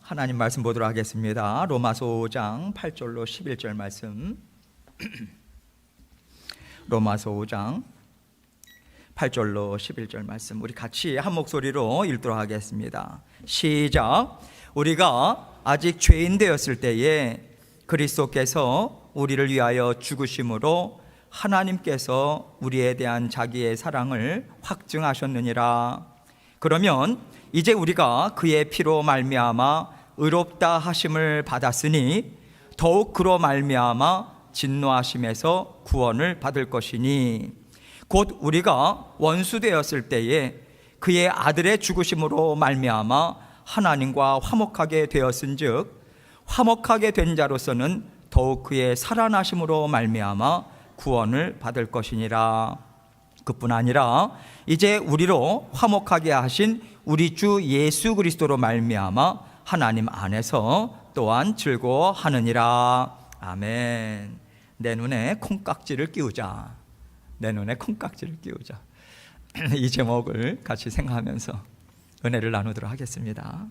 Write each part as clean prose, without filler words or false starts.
하나님 말씀 보도록 하겠습니다. 로마서 5장 8절로 11절 말씀. 로마서 5장 8절로 11절 말씀 우리 같이 한 목소리로 읽도록 하겠습니다. 시작. 우리가 아직 죄인 되었을 때에 그리스도께서 우리를 위하여 죽으심으로 하나님께서 우리에 대한 자기의 사랑을 확증하셨느니라. 그러면 이제 우리가 그의 피로 말미암아 의롭다 하심을 받았으니 더욱 그로 말미암아 진노하심에서 구원을 받을 것이니 곧 우리가 원수 되었을 때에 그의 아들의 죽으심으로 말미암아 하나님과 화목하게 되었은즉 화목하게 된 자로서는 더욱 그의 살아나심으로 말미암아 구원을 받을 것이니라. 그뿐 아니라 이제 우리로 화목하게 하신 우리 주 예수 그리스도로 말미암아 하나님 안에서 또한 즐거워하느니라. 아멘. 내 눈에 콩깍지를 끼우자. 내 눈에 콩깍지를 끼우자. 이 제목을 같이 생각하면서 은혜를 나누도록 하겠습니다.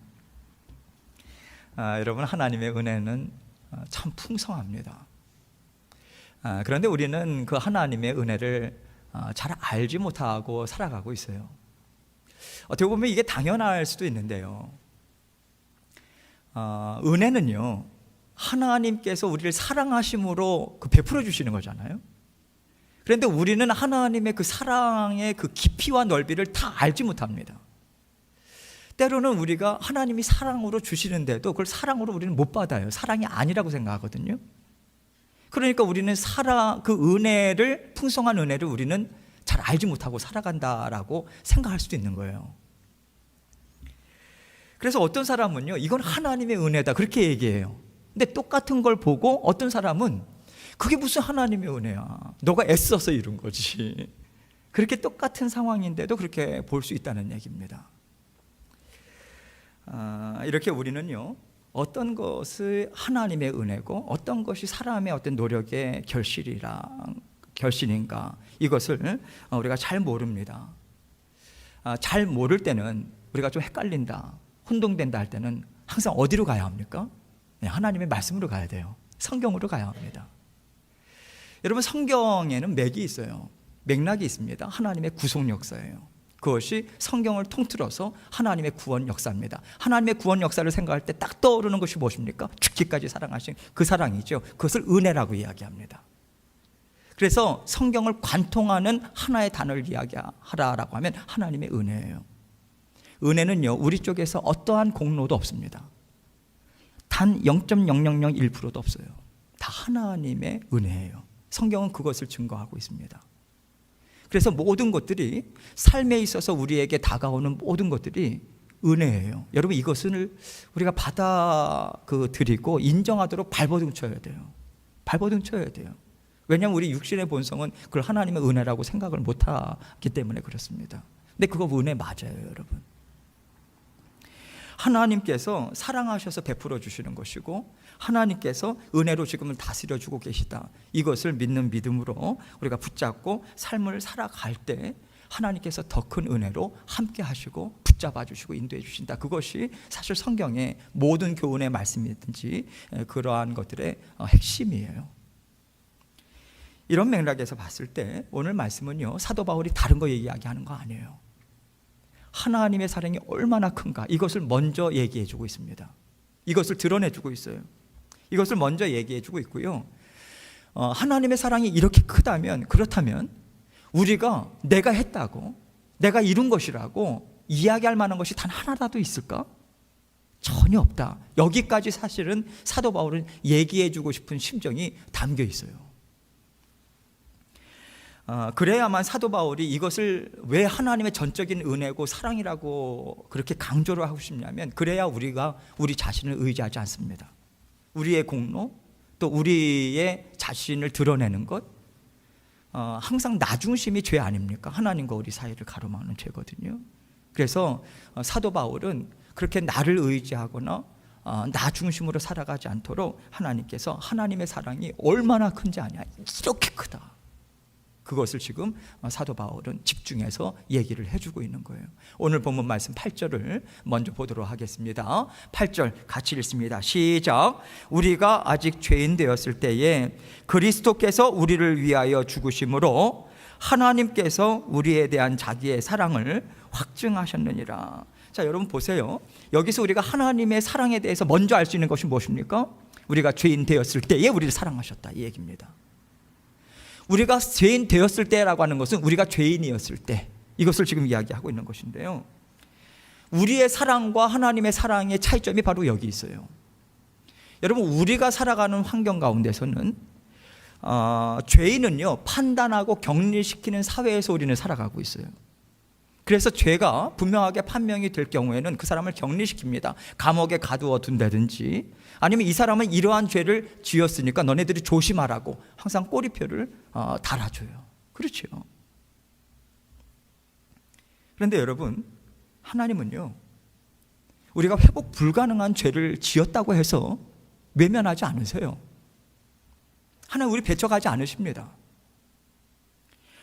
여러분, 하나님의 은혜는 참 풍성합니다. 그런데 우리는 그 하나님의 은혜를 잘 알지 못하고 살아가고 있어요. 어떻게 보면 이게 당연할 수도 있는데요. 은혜는요, 하나님께서 우리를 사랑하심으로 베풀어 주시는 거잖아요. 그런데 우리는 하나님의 그 사랑의 그 깊이와 넓이를 다 알지 못합니다. 때로는 우리가 하나님이 사랑으로 주시는데도 그걸 사랑으로 우리는 못 받아요. 사랑이 아니라고 생각하거든요. 그러니까 우리는 그 은혜를, 풍성한 은혜를 우리는 잘 알지 못하고 살아간다라고 생각할 수도 있는 거예요. 그래서 어떤 사람은요, 이건 하나님의 은혜다 그렇게 얘기해요. 근데 똑같은 걸 보고 어떤 사람은 그게 무슨 하나님의 은혜야, 너가 애써서 이룬 거지. 그렇게 똑같은 상황인데도 그렇게 볼 수 있다는 얘기입니다. 이렇게 우리는요, 어떤 것이 하나님의 은혜고 어떤 것이 사람의 어떤 노력의 결실인가, 이것을 우리가 잘 모릅니다. 잘 모를 때는 우리가 좀 헷갈린다, 혼동된다 할 때는 항상 어디로 가야 합니까? 하나님의 말씀으로 가야 돼요. 성경으로 가야 합니다. 여러분, 성경에는 맥이 있어요. 맥락이 있습니다. 하나님의 구속 역사예요. 그것이 성경을 통틀어서 하나님의 구원 역사입니다. 하나님의 구원 역사를 생각할 때 딱 떠오르는 것이 무엇입니까? 죽기까지 사랑하신 그 사랑이죠. 그것을 은혜라고 이야기합니다. 그래서 성경을 관통하는 하나의 단어를 이야기하라라고 하면 하나님의 은혜예요. 은혜는요, 우리 쪽에서 어떠한 공로도 없습니다. 단 0.0001%도 없어요. 다 하나님의 은혜예요. 성경은 그것을 증거하고 있습니다. 그래서 모든 것들이, 삶에 있어서 우리에게 다가오는 모든 것들이 은혜예요. 여러분, 이것을 우리가 받아들이고 인정하도록 발버둥 쳐야 돼요. 발버둥 쳐야 돼요. 왜냐하면 우리 육신의 본성은 그걸 하나님의 은혜라고 생각을 못하기 때문에 그렇습니다. 근데 그거 은혜 맞아요, 여러분. 하나님께서 사랑하셔서 베풀어 주시는 것이고 하나님께서 은혜로 지금은 다스려 주고 계시다, 이것을 믿는 믿음으로 우리가 붙잡고 삶을 살아갈 때 하나님께서 더 큰 은혜로 함께 하시고 붙잡아 주시고 인도해 주신다. 그것이 사실 성경의 모든 교훈의 말씀이든지 그러한 것들의 핵심이에요. 이런 맥락에서 봤을 때 오늘 말씀은요, 사도 바울이 다른 거 이야기하는 거 아니에요. 하나님의 사랑이 얼마나 큰가, 이것을 먼저 얘기해 주고 있습니다. 이것을 드러내 주고 있어요. 이것을 먼저 얘기해 주고 있고요. 하나님의 사랑이 이렇게 크다면, 그렇다면 우리가 내가 했다고, 내가 이룬 것이라고 이야기할 만한 것이 단 하나라도 있을까? 전혀 없다. 여기까지 사실은 사도 바울은 얘기해 주고 싶은 심정이 담겨 있어요. 그래야만 사도 바울이 이것을 왜 하나님의 전적인 은혜고 사랑이라고 그렇게 강조를 하고 싶냐면, 그래야 우리가 우리 자신을 의지하지 않습니다. 우리의 공로, 또 우리의 자신을 드러내는 것, 항상 나 중심이 죄 아닙니까? 하나님과 우리 사이를 가로막는 죄거든요. 그래서 사도 바울은 그렇게 나를 의지하거나 나 중심으로 살아가지 않도록 하나님께서 하나님의 사랑이 얼마나 큰지 아냐, 이렇게 크다, 그것을 지금 사도 바울은 집중해서 얘기를 해주고 있는 거예요. 오늘 본문 말씀 8절을 먼저 보도록 하겠습니다. 8절 같이 읽습니다. 시작. 우리가 아직 죄인 되었을 때에 그리스도께서 우리를 위하여 죽으심으로 하나님께서 우리에 대한 자기의 사랑을 확증하셨느니라. 자, 여러분 보세요. 여기서 우리가 하나님의 사랑에 대해서 먼저 알 수 있는 것이 무엇입니까? 우리가 죄인 되었을 때에 우리를 사랑하셨다, 이 얘기입니다. 우리가 죄인 되었을 때라고 하는 것은 우리가 죄인이었을 때, 이것을 지금 이야기하고 있는 것인데요, 우리의 사랑과 하나님의 사랑의 차이점이 바로 여기 있어요. 여러분, 우리가 살아가는 환경 가운데서는 죄인은요, 판단하고 격리시키는 사회에서 우리는 살아가고 있어요. 그래서 죄가 분명하게 판명이 될 경우에는 그 사람을 격리시킵니다. 감옥에 가두어 둔다든지, 아니면 이 사람은 이러한 죄를 지었으니까 너네들이 조심하라고 항상 꼬리표를 달아줘요. 그렇죠. 그런데 여러분, 하나님은요, 우리가 회복 불가능한 죄를 지었다고 해서 외면하지 않으세요. 하나님 우리 배척하지 않으십니다.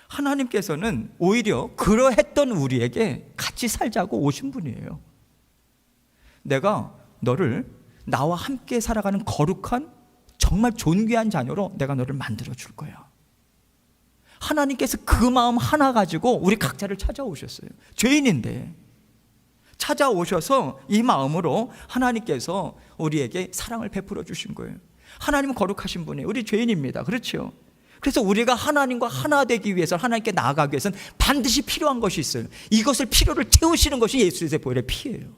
하나님께서는 오히려 그러했던 우리에게 같이 살자고 오신 분이에요. 내가 너를 나와 함께 살아가는 거룩한 정말 존귀한 자녀로 내가 너를 만들어 줄 거야. 하나님께서 그 마음 하나 가지고 우리 각자를 찾아오셨어요. 죄인인데 찾아오셔서 이 마음으로 하나님께서 우리에게 사랑을 베풀어 주신 거예요. 하나님은 거룩하신 분이에요. 우리 죄인입니다. 그렇죠? 그래서 우리가 하나님과 하나 되기 위해서, 하나님께 나아가기 위해서는 반드시 필요한 것이 있어요. 이것을 필요를 채우시는 것이 예수 그리스도의 보혈의 피예요.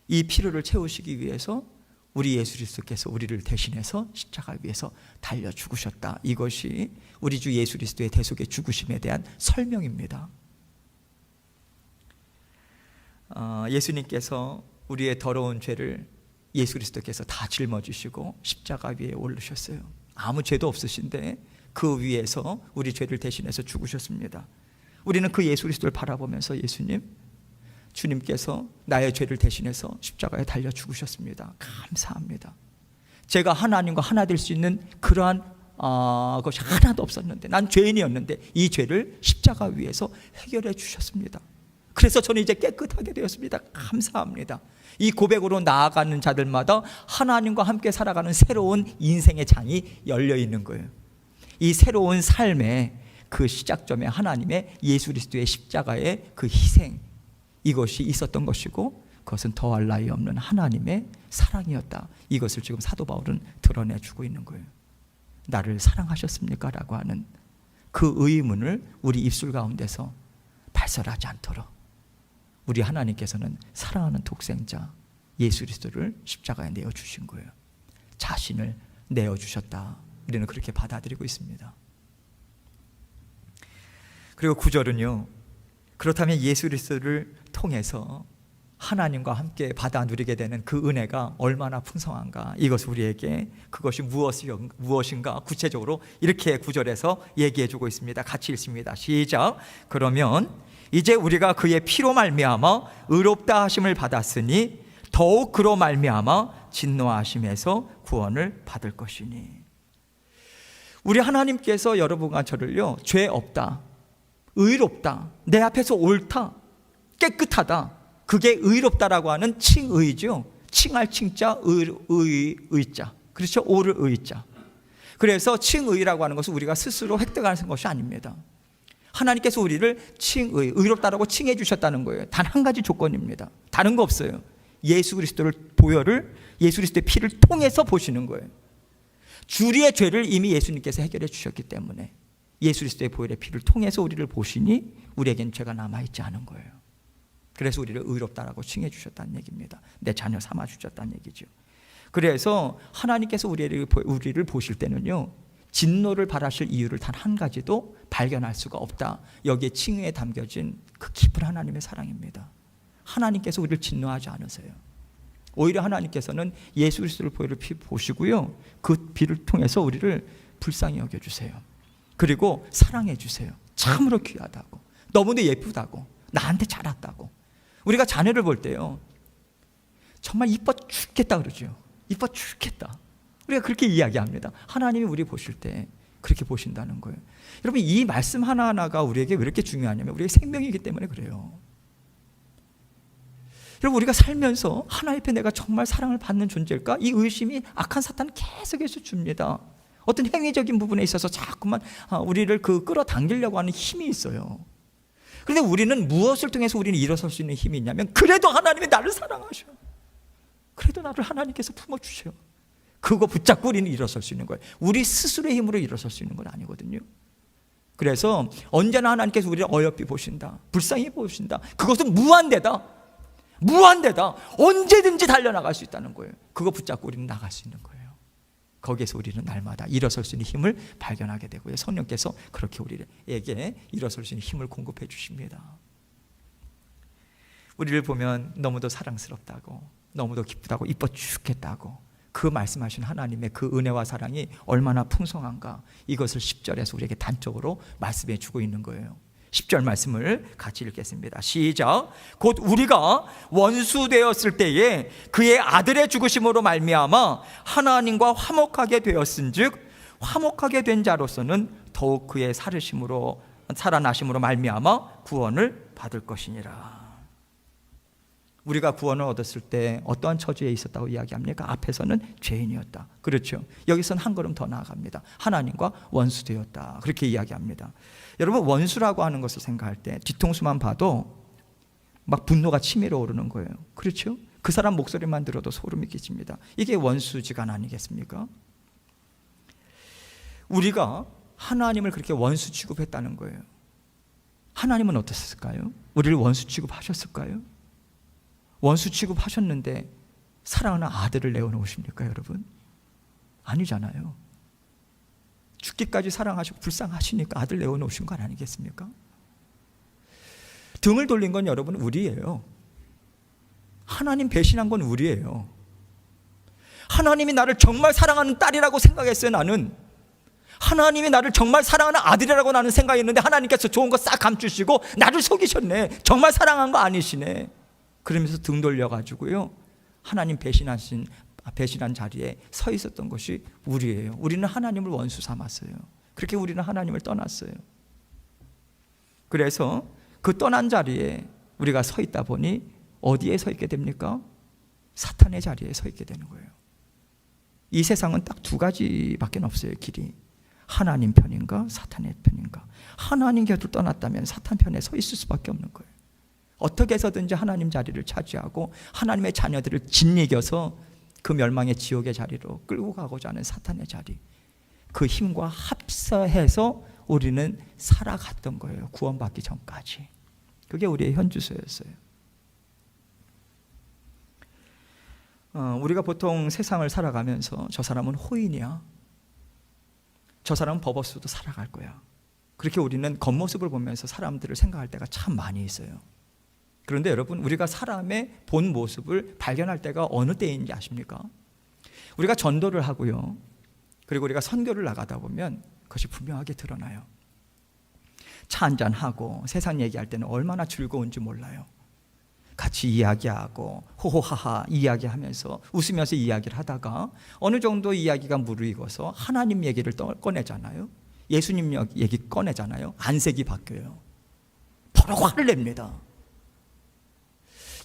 이 필요를 채우시기 위해서 우리 예수 그리스도께서 우리를 대신해서 십자가 위에서 달려 죽으셨다. 이것이 우리 주 예수 그리스도의 대속의 죽으심에 대한 설명입니다. 예수님께서 우리의 더러운 죄를 예수 그리스도께서 다 짊어지시고 십자가 위에 올르셨어요. 아무 죄도 없으신데 그 위에서 우리 죄를 대신해서 죽으셨습니다. 우리는 그 예수 그리스도를 바라보면서 예수님, 주님께서 나의 죄를 대신해서 십자가에 달려 죽으셨습니다. 감사합니다. 제가 하나님과 하나 될 수 있는 그러한 것이 하나도 없었는데, 난 죄인이었는데 이 죄를 십자가 위에서 해결해 주셨습니다. 그래서 저는 이제 깨끗하게 되었습니다. 감사합니다. 이 고백으로 나아가는 자들마다 하나님과 함께 살아가는 새로운 인생의 장이 열려 있는 거예요. 이 새로운 삶의 그 시작점에 하나님의 예수 그리스도의 십자가의 그 희생, 이것이 있었던 것이고 그것은 더할 나위 없는 하나님의 사랑이었다. 이것을 지금 사도 바울은 드러내주고 있는 거예요. 나를 사랑하셨습니까? 라고 하는 그 의문을 우리 입술 가운데서 발설하지 않도록 우리 하나님께서는 사랑하는 독생자 예수 그리스도를 십자가에 내어주신 거예요. 자신을 내어주셨다. 우리는 그렇게 받아들이고 있습니다. 그리고 9절은요, 그렇다면 예수 그리스도를 통해서 하나님과 함께 받아 누리게 되는 그 은혜가 얼마나 풍성한가, 이것을 우리에게 그것이 무엇인가 구체적으로 이렇게 9절에서 얘기해 주고 있습니다. 같이 읽습니다. 시작. 그러면 이제 우리가 그의 피로 말미암아 의롭다 하심을 받았으니 더욱 그로 말미암아 진노하심에서 구원을 받을 것이니. 우리 하나님께서 여러분과 저를요, 죄 없다, 의롭다, 내 앞에서 옳다, 깨끗하다, 그게 의롭다라고 하는 칭의죠. 칭할 칭자, 의자, 그렇죠? 오를 의자. 그래서 칭의라고 하는 것은 우리가 스스로 획득하는 것이 아닙니다. 하나님께서 우리를 칭의, 의롭다라고 칭해 주셨다는 거예요. 단 한 가지 조건입니다. 다른 거 없어요. 예수 그리스도를 보혈을, 예수 그리스도의 피를 통해서 보시는 거예요. 주리의 죄를 이미 예수님께서 해결해 주셨기 때문에 예수 그리스도의 보혈의 피를 통해서 우리를 보시니 우리에겐 죄가 남아있지 않은 거예요. 그래서 우리를 의롭다라고 칭해 주셨다는 얘기입니다. 내 자녀 삼아 주셨다는 얘기죠. 그래서 하나님께서 우리를 보실 때는요, 진노를 바라실 이유를 단 한 가지도 발견할 수가 없다. 여기에 칭의에 담겨진 그 깊은 하나님의 사랑입니다. 하나님께서 우리를 진노하지 않으세요. 오히려 하나님께서는 예수 그리스도를 보혈을 보시고요, 그 피를 통해서 우리를 불쌍히 여겨주세요. 그리고 사랑해 주세요. 참으로 귀하다고, 너무도 예쁘다고, 나한테 잘했다고. 우리가 자녀를 볼 때요, 정말 이뻐 죽겠다 그러죠. 이뻐 죽겠다. 우리가 그렇게 이야기합니다. 하나님이 우리 보실 때 그렇게 보신다는 거예요. 여러분, 이 말씀 하나하나가 우리에게 왜 이렇게 중요하냐면 우리의 생명이기 때문에 그래요. 여러분, 우리가 살면서 하나님 앞에 내가 정말 사랑을 받는 존재일까? 이 의심이 악한 사탄은 계속해서 줍니다. 어떤 행위적인 부분에 있어서 자꾸만 우리를 끌어당기려고 하는 힘이 있어요. 그런데 우리는 무엇을 통해서 우리는 일어설 수 있는 힘이 있냐면, 그래도 하나님이 나를 사랑하셔. 그래도 나를 하나님께서 품어주셔. 그거 붙잡고 우리는 일어설 수 있는 거예요. 우리 스스로의 힘으로 일어설 수 있는 건 아니거든요. 그래서 언제나 하나님께서 우리를 어여삐 보신다, 불쌍히 보신다. 그것은 무한대다. 언제든지 달려나갈 수 있다는 거예요. 그거 붙잡고 우리는 나갈 수 있는 거예요. 거기에서 우리는 날마다 일어설 수 있는 힘을 발견하게 되고요. 성령께서 그렇게 우리에게 일어설 수 있는 힘을 공급해 주십니다. 우리를 보면 너무도 사랑스럽다고, 너무도 기쁘다고, 이뻐 죽겠다고, 그 말씀하신 하나님의 그 은혜와 사랑이 얼마나 풍성한가, 이것을 10절에서 우리에게 단적으로 말씀해 주고 있는 거예요. 10절 말씀을 같이 읽겠습니다. 시작. 곧 우리가 원수 되었을 때에 그의 아들의 죽으심으로 말미암아 하나님과 화목하게 되었은즉 화목하게 된 자로서는 더욱 그의 살아나심으로 말미암아 구원을 받을 것이니라. 우리가 구원을 얻었을 때 어떠한 처지에 있었다고 이야기합니까? 앞에서는 죄인이었다. 그렇죠. 여기서는 한 걸음 더 나아갑니다. 하나님과 원수 되었다. 그렇게 이야기합니다. 여러분, 원수라고 하는 것을 생각할 때 뒤통수만 봐도 막 분노가 치밀어 오르는 거예요. 그렇죠? 그 사람 목소리만 들어도 소름이 끼칩니다. 이게 원수지간 아니겠습니까? 우리가 하나님을 그렇게 원수 취급했다는 거예요. 하나님은 어땠을까요? 우리를 원수 취급하셨을까요? 원수 취급하셨는데 사랑하는 아들을 내어놓으십니까, 여러분? 아니잖아요. 죽기까지 사랑하시고 불쌍하시니까 아들 내어놓으신 건 아니겠습니까? 등을 돌린 건 여러분 우리예요. 하나님 배신한 건 우리예요. 하나님이 나를 정말 사랑하는 딸이라고 생각했어요. 나는 하나님이 나를 정말 사랑하는 아들이라고 나는 생각했는데 하나님께서 좋은 거 싹 감추시고 나를 속이셨네. 정말 사랑한 거 아니시네. 그러면서 등 돌려가지고요, 하나님 배신한 자리에 서 있었던 것이 우리예요. 우리는 하나님을 원수 삼았어요. 그렇게 우리는 하나님을 떠났어요. 그래서 그 떠난 자리에 우리가 서 있다 보니 어디에 서 있게 됩니까? 사탄의 자리에 서 있게 되는 거예요. 이 세상은 딱 두 가지밖에 없어요, 길이. 하나님 편인가 사탄의 편인가. 하나님 곁을 떠났다면 사탄 편에 서 있을 수밖에 없는 거예요. 어떻게 해서든지 하나님 자리를 차지하고 하나님의 자녀들을 짓이겨서 그 멸망의 지옥의 자리로 끌고 가고자 하는 사탄의 자리, 그 힘과 합사해서 우리는 살아갔던 거예요. 구원받기 전까지. 그게 우리의 현주소였어요. 우리가 보통 세상을 살아가면서 저 사람은 호인이야, 저 사람은 버버스도 살아갈 거야, 그렇게 우리는 겉모습을 보면서 사람들을 생각할 때가 참 많이 있어요. 그런데 여러분, 우리가 사람의 본 모습을 발견할 때가 어느 때인지 아십니까? 우리가 전도를 하고요, 그리고 우리가 선교를 나가다 보면 그것이 분명하게 드러나요. 차 한잔하고 세상 얘기할 때는 얼마나 즐거운지 몰라요. 같이 이야기하고 호호하하 이야기하면서 웃으면서 이야기를 하다가 어느 정도 이야기가 무르익어서 하나님 얘기를 꺼내잖아요. 예수님 얘기 꺼내잖아요. 안색이 바뀌어요. 바로 화를 냅니다.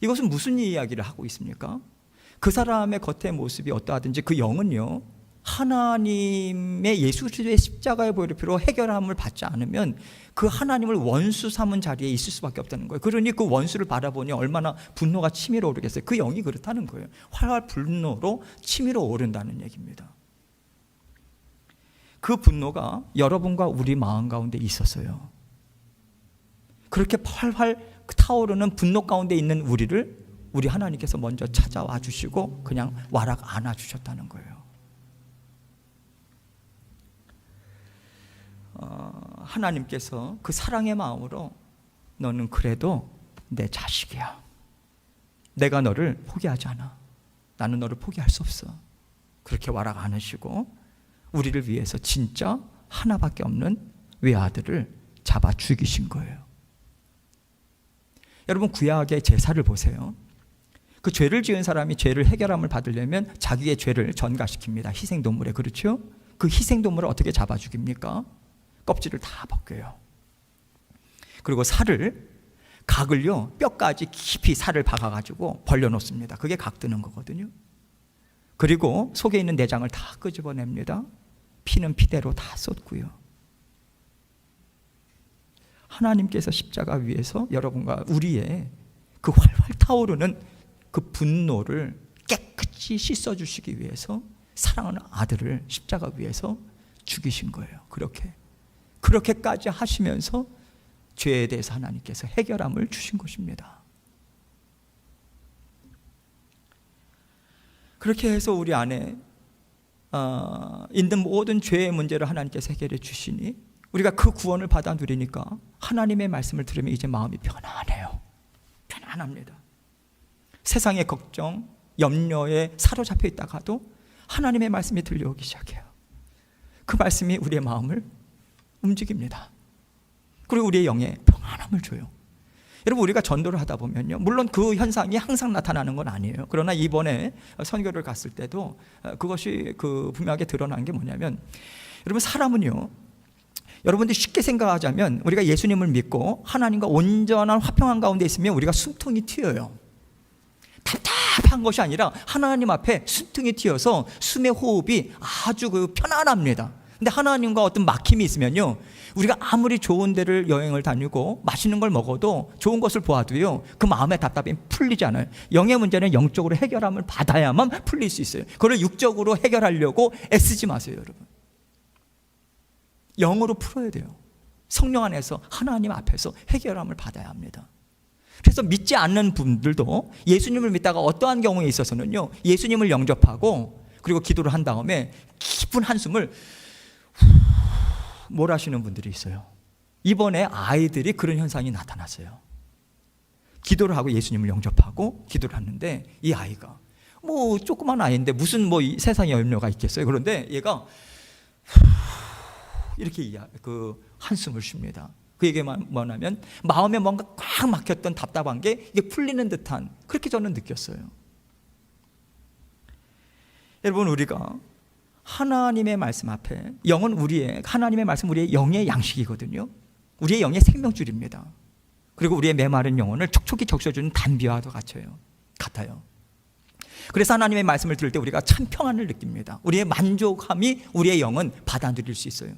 이것은 무슨 이야기를 하고 있습니까? 그 사람의 겉의 모습이 어떠하든지 그 영은요, 하나님의 예수 그리스도의 십자가의 보혈로 해결함을 받지 않으면 그 하나님을 원수 삼은 자리에 있을 수밖에 없다는 거예요. 그러니 그 원수를 바라보니 얼마나 분노가 치밀어 오르겠어요. 그 영이 그렇다는 거예요. 활활 분노로 치밀어 오른다는 얘기입니다. 그 분노가 여러분과 우리 마음 가운데 있었어요. 그렇게 활활 타오르는 분노 가운데 있는 우리 하나님께서 먼저 찾아와 주시고 그냥 와락 안아 주셨다는 거예요. 하나님께서 그 사랑의 마음으로 너는 그래도 내 자식이야, 내가 너를 포기하지 않아, 나는 너를 포기할 수 없어, 그렇게 와락 안으시고 우리를 위해서 진짜 하나밖에 없는 외아들을 잡아 죽이신 거예요. 여러분, 구약의 제사를 보세요. 그 죄를 지은 사람이 죄를 해결함을 받으려면 자기의 죄를 전가시킵니다. 희생동물에. 그렇죠? 그 희생동물을 어떻게 잡아 죽입니까? 껍질을 다 벗겨요. 그리고 각을요, 뼈까지 깊이 살을 박아가지고 벌려놓습니다. 그게 각 뜨는 거거든요. 그리고 속에 있는 내장을 다 끄집어냅니다. 피는 피대로 다 쏟고요. 하나님께서 십자가 위에서 여러분과 우리의 그 활활 타오르는 그 분노를 깨끗이 씻어주시기 위해서 사랑하는 아들을 십자가 위에서 죽이신 거예요. 그렇게까지 하시면서 죄에 대해서 하나님께서 해결함을 주신 것입니다. 그렇게 해서 우리 안에 있는 모든 죄의 문제를 하나님께서 해결해 주시니 우리가 그 구원을 받아 누리니까 하나님의 말씀을 들으면 이제 마음이 편안해요. 편안합니다. 세상의 걱정, 염려에 사로잡혀 있다가도 하나님의 말씀이 들려오기 시작해요. 그 말씀이 우리의 마음을 움직입니다. 그리고 우리의 영에 평안함을 줘요. 여러분, 우리가 전도를 하다 보면요, 물론 그 현상이 항상 나타나는 건 아니에요. 그러나 이번에 선교를 갔을 때도 그것이 분명하게 드러난 게 뭐냐면, 여러분, 사람은요, 여러분들이 쉽게 생각하자면 우리가 예수님을 믿고 하나님과 온전한 화평한 가운데 있으면 우리가 숨통이 튀어요. 답답한 것이 아니라 하나님 앞에 숨통이 튀어서 숨의 호흡이 아주 편안합니다. 근데 하나님과 어떤 막힘이 있으면요, 우리가 아무리 좋은 데를 여행을 다니고 맛있는 걸 먹어도 좋은 것을 보아도요, 그 마음의 답답함이 풀리지 않아요. 영의 문제는 영적으로 해결함을 받아야만 풀릴 수 있어요. 그걸 육적으로 해결하려고 애쓰지 마세요, 여러분. 영으로 풀어야 돼요. 성령 안에서 하나님 앞에서 해결함을 받아야 합니다. 그래서 믿지 않는 분들도 예수님을 믿다가 어떠한 경우에 있어서는요, 예수님을 영접하고 그리고 기도를 한 다음에 깊은 한숨을 몰아쉬는 분들이 있어요. 이번에 아이들이 그런 현상이 나타났어요. 기도를 하고 예수님을 영접하고 기도를 하는데 이 아이가 조그만 아이인데 무슨 세상에 염려가 있겠어요. 그런데 얘가 이렇게 한숨을 쉽니다. 그 얘기가 뭐냐면 마음에 뭔가 꽉 막혔던 답답한 게 이게 풀리는 듯한, 그렇게 저는 느꼈어요. 여러분, 우리가 하나님의 말씀 앞에, 하나님의 말씀 우리의 영의 양식이거든요. 우리의 영의 생명줄입니다. 그리고 우리의 메마른 영혼을 촉촉히 적셔주는 단비와도 같아요. 그래서 하나님의 말씀을 들을 때 우리가 참 평안을 느낍니다. 우리의 만족함이 우리의 영은 받아 누릴 수 있어요.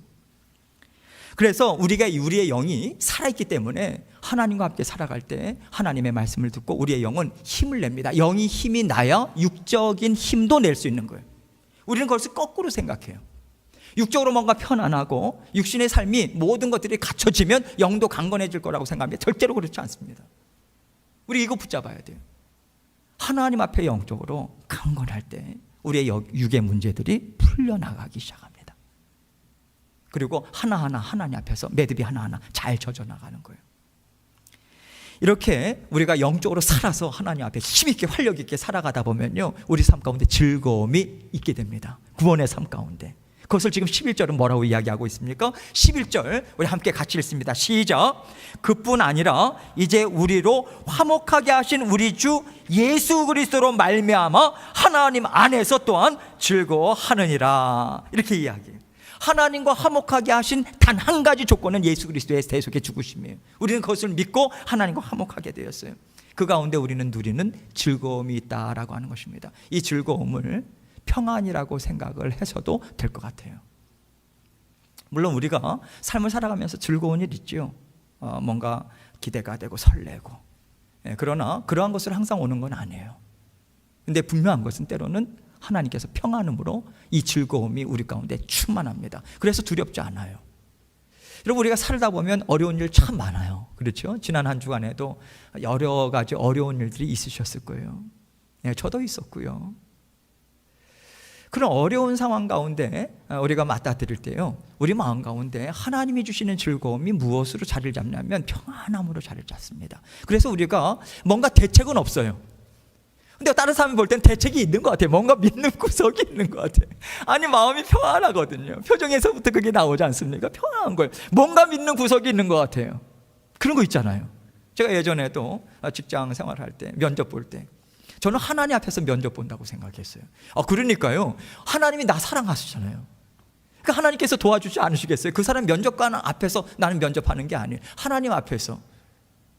그래서 우리의 영이 살아있기 때문에 하나님과 함께 살아갈 때 하나님의 말씀을 듣고 우리의 영은 힘을 냅니다. 영이 힘이 나야 육적인 힘도 낼 수 있는 거예요. 우리는 그것을 거꾸로 생각해요. 육적으로 뭔가 편안하고 육신의 삶이 모든 것들이 갖춰지면 영도 강건해질 거라고 생각합니다. 절대로 그렇지 않습니다. 우리 이거 붙잡아야 돼요. 하나님 앞에 영적으로 강건할 때 우리의 육의 문제들이 풀려나가기 시작합니다. 그리고 하나하나 하나님 앞에서 매듭이 하나하나 잘 젖어나가는 거예요. 이렇게 우리가 영적으로 살아서 하나님 앞에 힘있게 활력 있게 살아가다 보면요, 우리 삶 가운데 즐거움이 있게 됩니다. 구원의 삶 가운데. 그것을 지금 11절은 뭐라고 이야기하고 있습니까? 11절 우리 함께 같이 읽습니다. 시작. 그뿐 아니라 이제 우리로 화목하게 하신 우리 주 예수 그리스도로 말미암아 하나님 안에서 또한 즐거워하느니라. 이렇게 이야기해요. 하나님과 화목하게 하신 단 한 가지 조건은 예수 그리스도의 대속의 죽으심이에요. 우리는 그것을 믿고 하나님과 화목하게 되었어요. 그 가운데 우리는 누리는 즐거움이 있다라고 하는 것입니다. 이 즐거움을 평안이라고 생각을 해서도 될 것 같아요. 물론 우리가 삶을 살아가면서 즐거운 일 있죠. 뭔가 기대가 되고 설레고. 그러나 그러한 것을 항상 오는 건 아니에요. 근데 분명한 것은 때로는 하나님께서 평안함으로 이 즐거움이 우리 가운데 충만합니다. 그래서 두렵지 않아요. 여러분, 우리가 살다 보면 어려운 일 참 많아요. 그렇죠? 지난 한 주간에도 여러 가지 어려운 일들이 있으셨을 거예요. 저도 있었고요. 그런 어려운 상황 가운데 우리가 맞닥뜨릴 때요, 우리 마음 가운데 하나님이 주시는 즐거움이 무엇으로 자리를 잡냐면 평안함으로 자리를 잡습니다. 그래서 우리가 뭔가 대책은 없어요. 근데 다른 사람이 볼 땐 대책이 있는 것 같아요. 뭔가 믿는 구석이 있는 것 같아요. 아니, 마음이 평안하거든요. 표정에서부터 그게 나오지 않습니까? 평안한 거예요. 뭔가 믿는 구석이 있는 것 같아요. 그런 거 있잖아요. 제가 예전에도 직장 생활할 때, 면접 볼 때 저는 하나님 앞에서 면접 본다고 생각했어요. 그러니까요, 하나님이 나 사랑하시잖아요. 그러니까 하나님께서 도와주지 않으시겠어요? 그 사람 면접관 앞에서 나는 면접하는 게 아니에요. 하나님 앞에서.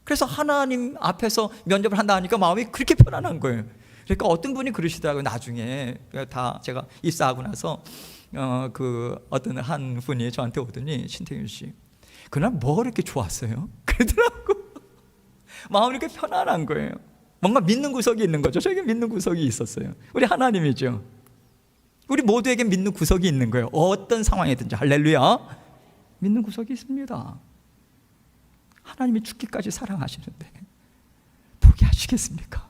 그래서 하나님 앞에서 면접을 한다 하니까 마음이 그렇게 편안한 거예요. 그러니까 어떤 분이 그러시더라고요. 나중에 다 제가 입사하고 나서 어떤 한 분이 저한테 오더니, 신태균 씨, 그날 뭐가 그렇게 좋았어요? 그러더라고. 마음이 이렇게 편안한 거예요. 뭔가 믿는 구석이 있는 거죠. 저에게 믿는 구석이 있었어요. 우리 하나님이죠. 우리 모두에게 믿는 구석이 있는 거예요. 어떤 상황이든지. 할렐루야. 믿는 구석이 있습니다. 하나님이 죽기까지 사랑하시는데 포기하시겠습니까?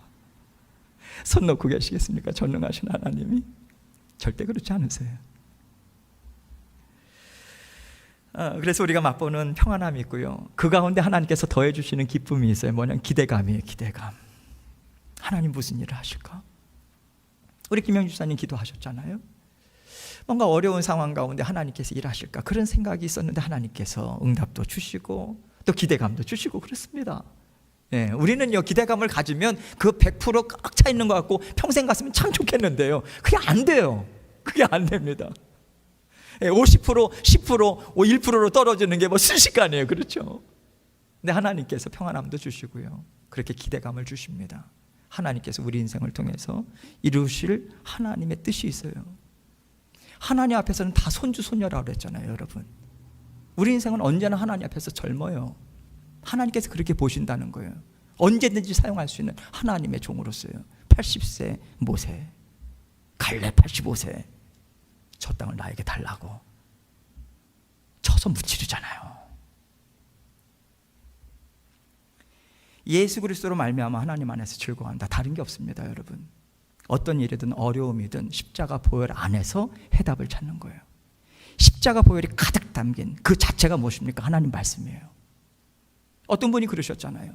손 놓고 계시겠습니까? 전능하신 하나님이? 절대 그렇지 않으세요. 그래서 우리가 맛보는 평안함이 있고요, 그 가운데 하나님께서 더해 주시는 기쁨이 있어요. 뭐냐면 기대감이에요. 기대감. 하나님 무슨 일을 하실까? 우리 김영주 집사님 기도하셨잖아요. 뭔가 어려운 상황 가운데 하나님께서 일하실까, 그런 생각이 있었는데 하나님께서 응답도 주시고 또 기대감도 주시고 그렇습니다. 예, 우리는요, 기대감을 가지면 그 100% 꽉 차 있는 것 같고 평생 갔으면 참 좋겠는데요, 그게 안 돼요. 그게 안 됩니다. 50%, 10%, 1%로 떨어지는 게 뭐 순식간이에요. 그렇죠? 근데 하나님께서 평안함도 주시고요, 그렇게 기대감을 주십니다. 하나님께서 우리 인생을 통해서 이루실 하나님의 뜻이 있어요. 하나님 앞에서는 다 손주 손녀라고 그랬잖아요. 여러분, 우리 인생은 언제나 하나님 앞에서 젊어요. 하나님께서 그렇게 보신다는 거예요. 언제든지 사용할 수 있는 하나님의 종으로서요. 80세 모세, 갈렙 85세, 저 땅을 나에게 달라고 쳐서 무찌르잖아요. 예수 그리스도로 말미암아 하나님 안에서 즐거워한다. 다른 게 없습니다. 여러분, 어떤 일이든 어려움이든 십자가 보혈 안에서 해답을 찾는 거예요. 십자가 보혈이 가득 담긴 그 자체가 무엇입니까? 하나님 말씀이에요. 어떤 분이 그러셨잖아요.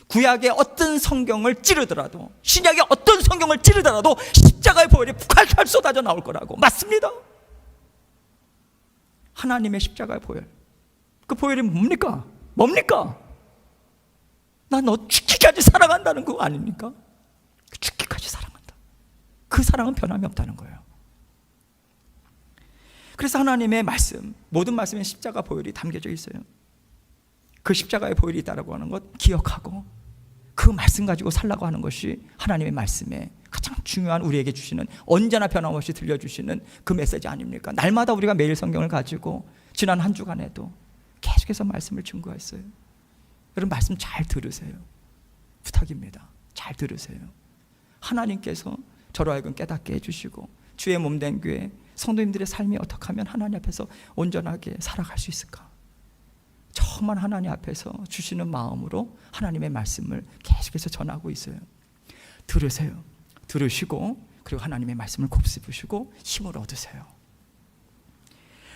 구약의 어떤 성경을 찌르더라도, 신약의 어떤 성경을 찌르더라도 십자가의 보혈이 칼칼 쏟아져 나올 거라고. 맞습니다. 하나님의 십자가의 보혈, 그 보혈이 뭡니까? 뭡니까? 난 너 죽기까지 사랑한다는 거 아닙니까? 죽기까지 사랑한다. 그 사랑은 변함이 없다는 거예요. 그래서 하나님의 말씀, 모든 말씀에 십자가 보혈이 담겨져 있어요. 그 십자가의 보혈이 있다고 하는 것 기억하고 그 말씀 가지고 살라고 하는 것이 하나님의 말씀에 가장 중요한, 우리에게 주시는, 언제나 변함없이 들려주시는 그 메시지 아닙니까? 날마다 우리가 매일 성경을 가지고 지난 한 주간에도 계속해서 말씀을 증거했어요. 여러분, 말씀 잘 들으세요. 부탁입니다. 잘 들으세요. 하나님께서 저로 하여금 깨닫게 해주시고 주의 몸된 교회 성도님들의 삶이 어떻게 하면 하나님 앞에서 온전하게 살아갈 수 있을까? 정말 하나님 앞에서 주시는 마음으로 하나님의 말씀을 계속해서 전하고 있어요. 들으세요. 들으시고 그리고 하나님의 말씀을 곱씹으시고 힘을 얻으세요.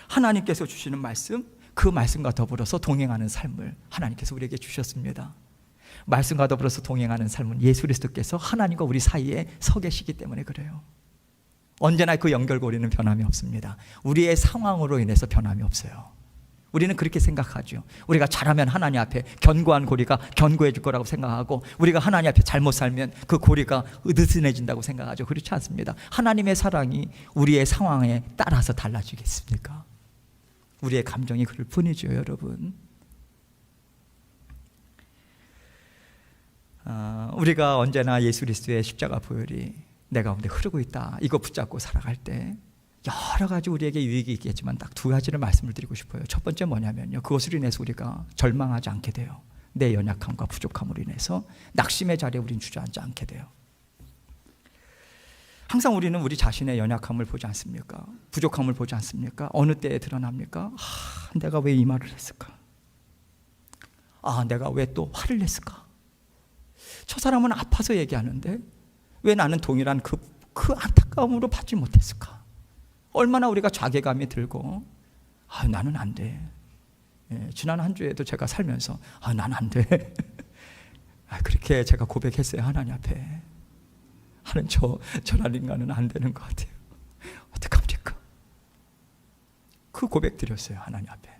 하나님께서 주시는 말씀, 그 말씀과 더불어서 동행하는 삶을 하나님께서 우리에게 주셨습니다. 말씀과 더불어서 동행하는 삶은 예수 그리스도께서 하나님과 우리 사이에 서 계시기 때문에 그래요. 언제나 그 연결고리는 변함이 없습니다. 우리의 상황으로 인해서 변함이 없어요. 우리는 그렇게 생각하죠. 우리가 잘하면 하나님 앞에 견고한 고리가 견고해 질 거라고 생각하고, 우리가 하나님 앞에 잘못 살면 그 고리가 느슨해진다고 생각하죠. 그렇지 않습니다. 하나님의 사랑이 우리의 상황에 따라서 달라지겠습니까? 우리의 감정이 그럴 뿐이죠. 여러분, 우리가 언제나 예수 그리스도의 십자가 보혈이 내 가운데 흐르고 있다, 이거 붙잡고 살아갈 때 여러 가지 우리에게 유익이 있겠지만 딱 두 가지를 말씀을 드리고 싶어요. 첫 번째 뭐냐면요, 그것으로 인해서 우리가 절망하지 않게 돼요. 내 연약함과 부족함으로 인해서 낙심의 자리에 우린 주저앉지 않게 돼요. 항상 우리는 우리 자신의 연약함을 보지 않습니까? 부족함을 보지 않습니까? 어느 때에 드러납니까? 내가 왜 이 말을 했을까? 내가 왜 또 화를 냈을까? 저 사람은 아파서 얘기하는데 왜 나는 동일한 그 안타까움으로 받지 못했을까? 얼마나 우리가 자괴감이 들고 나는 안 돼. 지난 한 주에도 제가 살면서 난 안 돼. 그렇게 제가 고백했어요. 하나님 앞에. 하는 저란 인간은 안 되는 것 같아요. 어떡합니까? 그 고백 드렸어요. 하나님 앞에.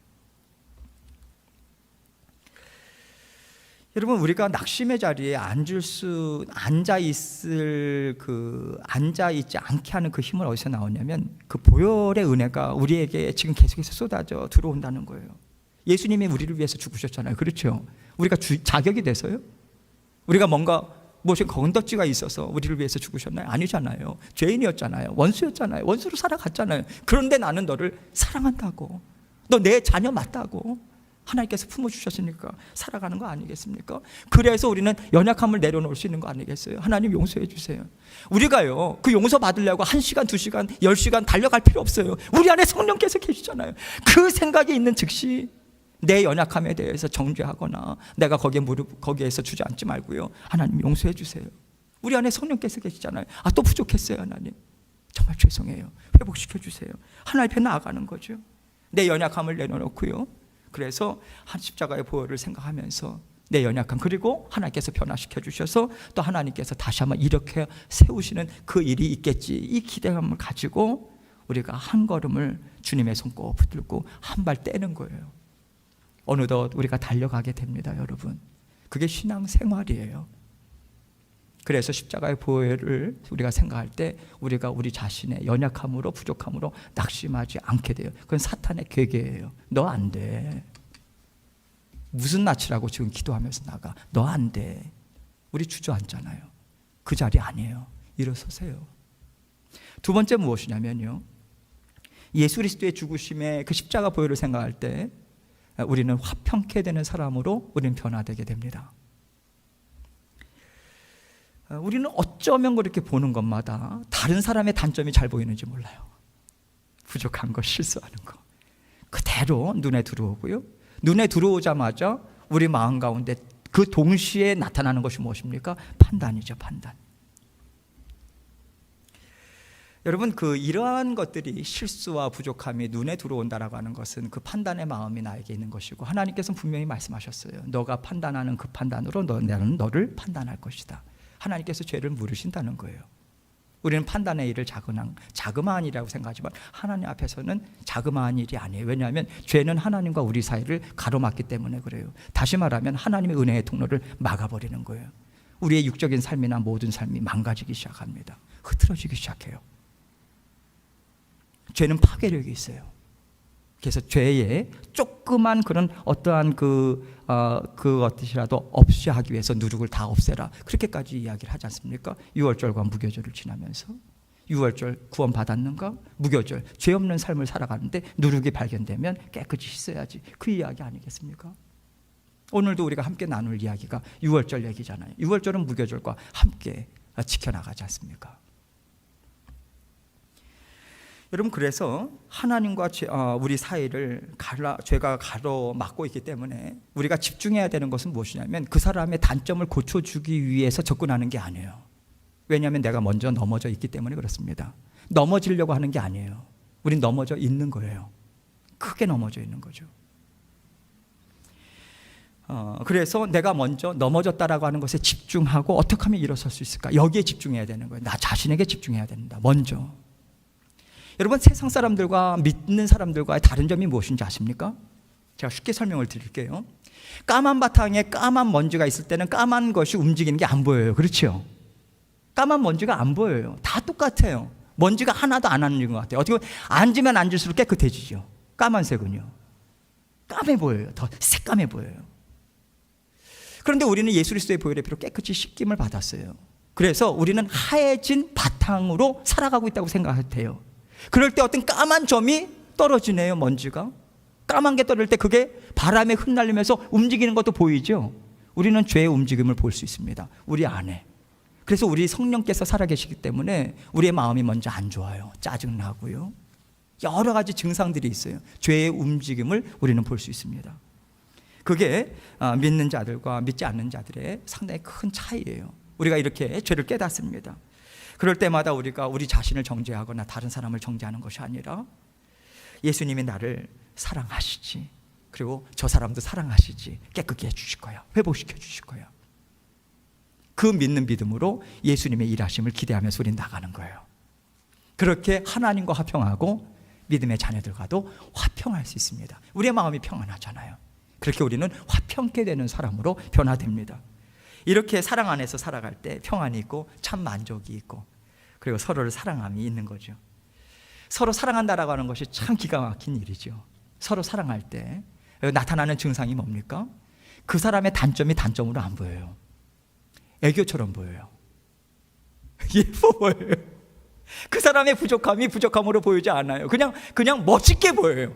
여러분, 우리가 낙심의 자리에 앉아 있지 않게 하는 그 힘은 어디서 나오냐면 그 보혈의 은혜가 우리에게 지금 계속해서 쏟아져 들어온다는 거예요. 예수님이 우리를 위해서 죽으셨잖아요. 그렇죠? 우리가 자격이 돼서요? 우리가 뭔가 무슨 건덕지가 있어서 우리를 위해서 죽으셨나요? 아니잖아요. 죄인이었잖아요. 원수였잖아요. 원수로 살아갔잖아요. 그런데 나는 너를 사랑한다고, 너 내 자녀 맞다고 하나님께서 품어주셨으니까 살아가는 거 아니겠습니까? 그래서 우리는 연약함을 내려놓을 수 있는 거 아니겠어요? 하나님 용서해 주세요. 우리가요, 그 용서 받으려고 1시간, 2시간, 10시간 달려갈 필요 없어요. 우리 안에 성령께서 계시잖아요. 그 생각이 있는 즉시 내 연약함에 대해서 정죄하거나 내가 거기에서 주저앉지 말고요, 하나님 용서해 주세요. 우리 안에 성령께서 계시잖아요. 또 부족했어요. 하나님 정말 죄송해요. 회복시켜 주세요. 하나님 앞에 나아가는 거죠. 내 연약함을 내려놓고요, 그래서 십자가의 보혈을 생각하면서 내 연약함, 그리고 하나님께서 변화시켜 주셔서 또 하나님께서 다시 한번 이렇게 세우시는 그 일이 있겠지, 이 기대감을 가지고 우리가 한 걸음을 주님의 손 꼭 붙들고 한 발 떼는 거예요. 어느덧 우리가 달려가게 됩니다. 여러분, 그게 신앙생활이에요. 그래서 십자가의 보혈을 우리가 생각할 때 우리가 우리 자신의 연약함으로, 부족함으로 낙심하지 않게 돼요. 그건 사탄의 계계예요. 너 안 돼. 무슨 낯이라고 지금 기도하면서 나가. 너 안 돼. 우리 주저앉잖아요. 그 자리 아니에요. 일어서세요. 두 번째 무엇이냐면요, 예수 그리스도의 죽으심의 그 십자가 보혈을 생각할 때 우리는 화평케 되는 사람으로 우리는 변화되게 됩니다. 우리는 어쩌면 그렇게 보는 것마다 다른 사람의 단점이 잘 보이는지 몰라요. 부족한 거, 실수하는 거 그대로 눈에 들어오고요, 눈에 들어오자마자 우리 마음 가운데 그 동시에 나타나는 것이 무엇입니까? 판단이죠. 판단. 여러분, 이러한 것들이, 실수와 부족함이 눈에 들어온다라고 하는 것은 그 판단의 마음이 나에게 있는 것이고, 하나님께서는 분명히 말씀하셨어요. 너가 판단하는 그 판단으로 나는 너를 판단할 것이다. 하나님께서 죄를 물으신다는 거예요. 우리는 판단의 일을 자그마한 일이라고 생각하지만 하나님 앞에서는 자그마한 일이 아니에요. 왜냐하면 죄는 하나님과 우리 사이를 가로막기 때문에 그래요. 다시 말하면 하나님의 은혜의 통로를 막아버리는 거예요. 우리의 육적인 삶이나 모든 삶이 망가지기 시작합니다. 흐트러지기 시작해요. 죄는 파괴력이 있어요. 그래서 죄에 조그만 그런 어떠한 그것이라도 없이 하기 위해서 누룩을 다 없애라, 그렇게까지 이야기를 하지 않습니까? 유월절과 무교절을 지나면서 유월절 구원 받았는가? 무교절 죄 없는 삶을 살아가는데 누룩이 발견되면 깨끗이 씻어야지, 그 이야기 아니겠습니까? 오늘도 우리가 함께 나눌 이야기가 유월절 얘기잖아요. 유월절은 무교절과 함께 지켜나가지 않습니까? 여러분, 그래서 하나님과 우리 사이를 죄가 가로막고 있기 때문에 우리가 집중해야 되는 것은 무엇이냐면 그 사람의 단점을 고쳐주기 위해서 접근하는 게 아니에요. 왜냐하면 내가 먼저 넘어져 있기 때문에 그렇습니다. 넘어지려고 하는 게 아니에요. 우린 넘어져 있는 거예요. 크게 넘어져 있는 거죠. 그래서 내가 먼저 넘어졌다라고 하는 것에 집중하고 어떻게 하면 일어설 수 있을까? 여기에 집중해야 되는 거예요. 나 자신에게 집중해야 된다. 먼저. 여러분, 세상 사람들과 믿는 사람들과의 다른 점이 무엇인지 아십니까? 제가 쉽게 설명을 드릴게요. 까만 바탕에 까만 먼지가 있을 때는 까만 것이 움직이는 게 안 보여요. 그렇죠? 까만 먼지가 안 보여요. 다 똑같아요. 먼지가 하나도 안 하는 것 같아요. 어떻게 보면 앉으면 앉을수록 깨끗해지죠. 까만색은요, 까매 보여요. 더 새까매 보여요. 그런데 우리는 예수 그리스도의 보혈의 피로 깨끗이 씻김을 받았어요. 그래서 우리는 하얘진 바탕으로 살아가고 있다고 생각해요. 그럴 때 어떤 까만 점이 떨어지네요. 먼지가 까만 게 떨어질 때 그게 바람에 흩날리면서 움직이는 것도 보이죠. 우리는 죄의 움직임을 볼 수 있습니다. 우리 안에. 그래서 우리 성령께서 살아계시기 때문에 우리의 마음이 먼저 안 좋아요. 짜증나고요, 여러 가지 증상들이 있어요. 죄의 움직임을 우리는 볼 수 있습니다. 그게 믿는 자들과 믿지 않는 자들의 상당히 큰 차이예요. 우리가 이렇게 죄를 깨닫습니다. 그럴 때마다 우리가 우리 자신을 정죄하거나 다른 사람을 정죄하는 것이 아니라 예수님이 나를 사랑하시지, 그리고 저 사람도 사랑하시지, 깨끗게 해주실 거야, 회복시켜 주실 거야. 그 믿는 믿음으로 예수님의 일하심을 기대하면서 우리는 나가는 거예요. 그렇게 하나님과 화평하고 믿음의 자녀들과도 화평할 수 있습니다. 우리의 마음이 평안하잖아요. 그렇게 우리는 화평케 되는 사람으로 변화됩니다. 이렇게 사랑 안에서 살아갈 때 평안이 있고 참 만족이 있고 그리고 서로를 사랑함이 있는 거죠. 서로 사랑한다라고 하는 것이 참 기가 막힌 일이죠. 서로 사랑할 때 나타나는 증상이 뭡니까? 그 사람의 단점이 단점으로 안 보여요. 애교처럼 보여요. 예뻐 보여요. 그 사람의 부족함이 부족함으로 보이지 않아요. 그냥 멋있게 보여요.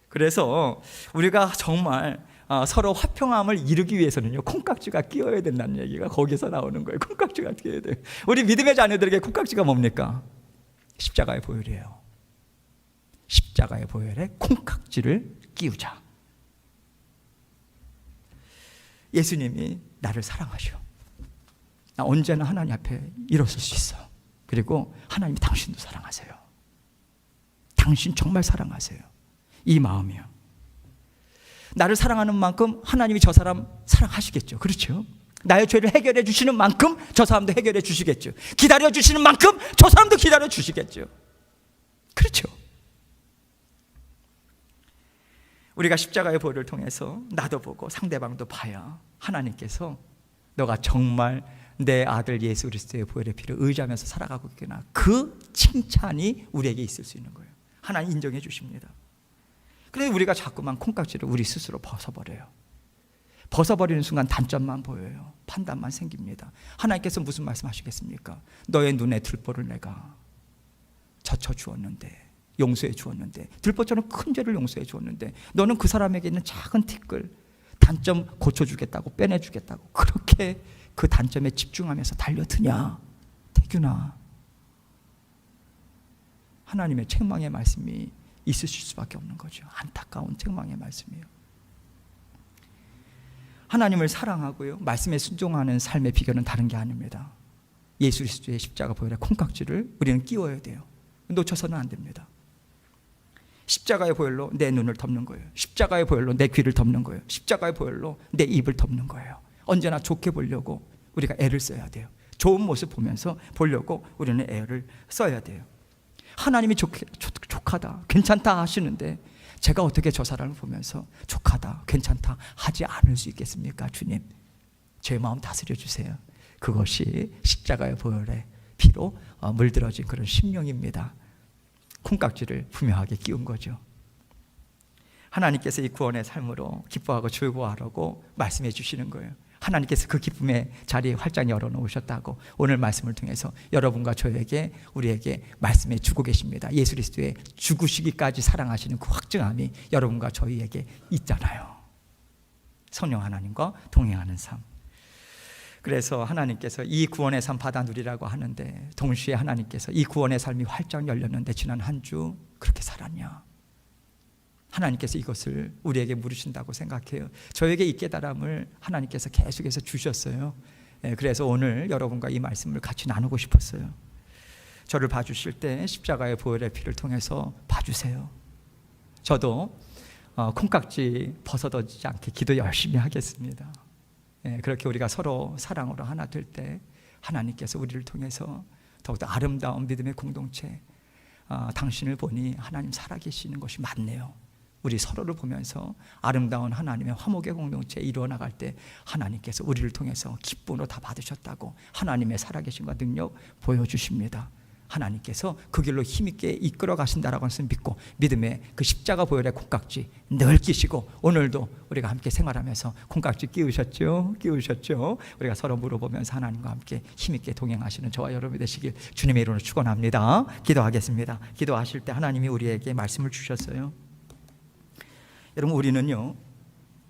그래서 우리가 정말 서로 화평함을 이루기 위해서는요, 콩깍지가 끼어야 된다는 얘기가 거기서 나오는 거예요. 콩깍지가 끼어야 돼요. 우리 믿음의 자녀들에게 콩깍지가 뭡니까? 십자가의 보혈이에요. 십자가의 보혈에 콩깍지를 끼우자. 예수님이 나를 사랑하셔. 나 언제나 하나님 앞에 일어설 수 있어. 그리고 하나님이 당신도 사랑하세요. 당신 정말 사랑하세요. 이 마음이요. 나를 사랑하는 만큼 하나님이 저 사람 사랑하시겠죠. 그렇죠? 나의 죄를 해결해 주시는 만큼 저 사람도 해결해 주시겠죠. 기다려 주시는 만큼 저 사람도 기다려 주시겠죠. 그렇죠? 우리가 십자가의 보혈을 통해서 나도 보고 상대방도 봐야 하나님께서 너가 정말 내 아들 예수 그리스도의 보혈의 피를 의지하면서 살아가고 있구나, 그 칭찬이 우리에게 있을 수 있는 거예요. 하나님 인정해 주십니다. 그런데 우리가 자꾸만 콩깍지를 우리 스스로 벗어버려요. 벗어버리는 순간 단점만 보여요. 판단만 생깁니다. 하나님께서 무슨 말씀하시겠습니까? 너의 눈에 들보를 내가 젖혀 주었는데, 용서해 주었는데, 들보처럼 큰 죄를 용서해 주었는데 너는 그 사람에게 있는 작은 티끌 단점 고쳐주겠다고, 빼내주겠다고 그렇게 그 단점에 집중하면서 달려드냐? 태균아, 하나님의 책망의 말씀이 있으실 수밖에 없는 거죠. 안타까운 책망의 말씀이에요. 하나님을 사랑하고요, 말씀에 순종하는 삶의 비결은 다른 게 아닙니다. 예수 그리스도의 십자가 보혈의 콩깍지를 우리는 끼워야 돼요. 놓쳐서는 안 됩니다. 십자가의 보혈로 내 눈을 덮는 거예요. 십자가의 보혈로 내 귀를 덮는 거예요. 십자가의 보혈로 내 입을 덮는 거예요. 언제나 좋게 보려고 우리가 애를 써야 돼요. 좋은 모습 보면서 보려고 우리는 애를 써야 돼요. 하나님이 족하다, 괜찮다 하시는데 제가 어떻게 저 사람을 보면서 족하다, 괜찮다 하지 않을 수 있겠습니까? 주님, 제 마음 다스려 주세요. 그것이 십자가의 보혈의 피로 물들어진 그런 심령입니다. 콩깍지를 분명하게 끼운 거죠. 하나님께서 이 구원의 삶으로 기뻐하고 즐거워하라고 말씀해 주시는 거예요. 하나님께서 그 기쁨의 자리에 활짝 열어놓으셨다고 오늘 말씀을 통해서 여러분과 저에게, 우리에게 말씀해 주고 계십니다. 예수 그리스도의 죽으시기까지 사랑하시는 그 확증함이 여러분과 저희에게 있잖아요. 성령 하나님과 동행하는 삶. 그래서 하나님께서 이 구원의 삶 받아 누리라고 하는데, 동시에 하나님께서 이 구원의 삶이 활짝 열렸는데 지난 한 주 그렇게 살았냐? 하나님께서 이것을 우리에게 물으신다고 생각해요. 저에게 이 깨달음을 하나님께서 계속해서 주셨어요. 그래서 오늘 여러분과 이 말씀을 같이 나누고 싶었어요. 저를 봐주실 때 십자가의 보혈의 피를 통해서 봐주세요. 저도 콩깍지 벗어지지 않게 기도 열심히 하겠습니다. 그렇게 우리가 서로 사랑으로 하나 될 때 하나님께서 우리를 통해서 더욱더 아름다운 믿음의 공동체, 당신을 보니 하나님 살아계시는 것이 맞네요. 우리 서로를 보면서 아름다운 하나님의 화목의 공동체에 이루어 나갈 때 하나님께서 우리를 통해서 기쁨으로 다 받으셨다고 하나님의 살아계심과 능력 보여주십니다. 하나님께서 그 길로 힘있게 이끌어 가신다라고 해서 믿고 믿음의 그 십자가 보혈의 콩깍지 늘 끼시고, 오늘도 우리가 함께 생활하면서 콩깍지 끼우셨죠? 우리가 서로 물어보면서 하나님과 함께 힘있게 동행하시는 저와 여러분이 되시길 주님의 이름으로 축원합니다. 기도하겠습니다. 기도하실 때 하나님이 우리에게 말씀을 주셨어요. 여러분, 우리는요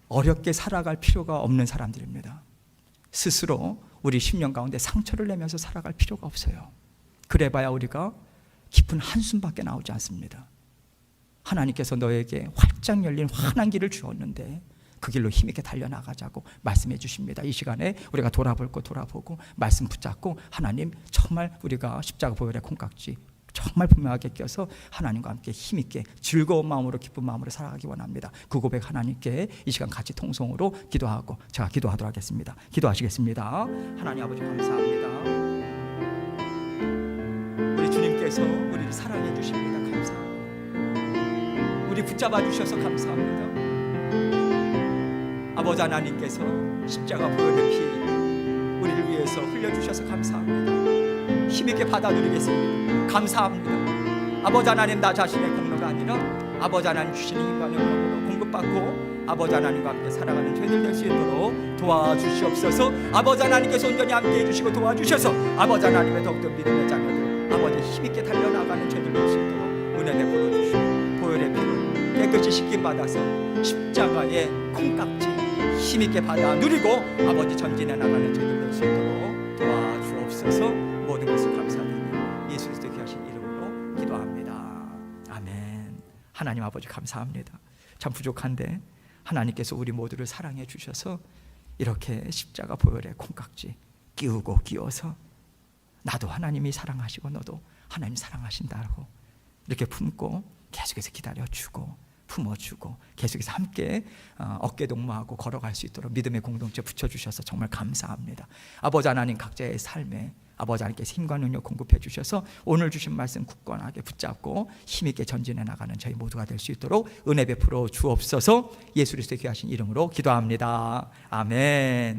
어렵게 살아갈 필요가 없는 사람들입니다. 스스로 우리 심령 가운데 상처를 내면서 살아갈 필요가 없어요. 그래봐야 우리가 깊은 한숨밖에 나오지 않습니다. 하나님께서 너에게 활짝 열린 환한 길을 주었는데 그 길로 힘있게 달려나가자고 말씀해 주십니다. 이 시간에 우리가 돌아볼 거 돌아보고 말씀 붙잡고 하나님, 정말 우리가 십자가 보혈의 콩깍지 정말 분명하게 껴서 하나님과 함께 힘있게 즐거운 마음으로 기쁜 마음으로 살아가기 원합니다. 그 고백 하나님께 이 시간 같이 통성으로 기도하고 제가 기도하도록 하겠습니다. 기도하시겠습니다. 하나님 아버지 감사합니다. 우리 주님께서 우리를 사랑해 주십니다. 감사합니다. 우리 붙잡아 주셔서 감사합니다. 아버지 하나님께서 십자가 보혈의 피 우리를 위해서 흘려주셔서 감사합니다. 힘있게 받아들이겠습니다. 감사합니다. 아버지 하나님, 나 자신의 공로가 아니라 아버지 하나님 주시는 힘과 능력으로 공급받고 아버지 하나님과 함께 살아가는 저희들 될 수 있도록 도와주시옵소서. 아버지 하나님께서 온전히 함께해 주시고 도와주셔서 아버지 하나님의 더욱더 믿음의 자녀들 아버지 힘있게 달려나가는 저희들 될 수 있도록 은혜 베풀어 주시고 보혈의 피로 깨끗이 씻김받아서 십자가의 콩깍지 힘있게 받아 누리고 아버지 전진해 나가는 저희들 될 수 있도록 도와주옵소서. 모든 것을 감사드리며 예수 그리스도의 귀하신 이름으로 기도합니다. 아멘. 하나님 아버지 감사합니다. 참 부족한데 하나님께서 우리 모두를 사랑해 주셔서 이렇게 십자가 보혈의 콩깍지 끼워서 나도 하나님이 사랑하시고 너도 하나님 사랑하신다고 이렇게 품고 계속해서 기다려주고 품어주고 계속해서 함께 어깨동무하고 걸어갈 수 있도록 믿음의 공동체 붙여주셔서 정말 감사합니다. 아버지 하나님, 각자의 삶에 아버지 하나님께서 힘과 능력 공급해 주셔서 오늘 주신 말씀 굳건하게 붙잡고 힘있게 전진해 나가는 저희 모두가 될 수 있도록 은혜 베풀어 주옵소서. 예수 그리스도의 귀하신 이름으로 기도합니다. 아멘.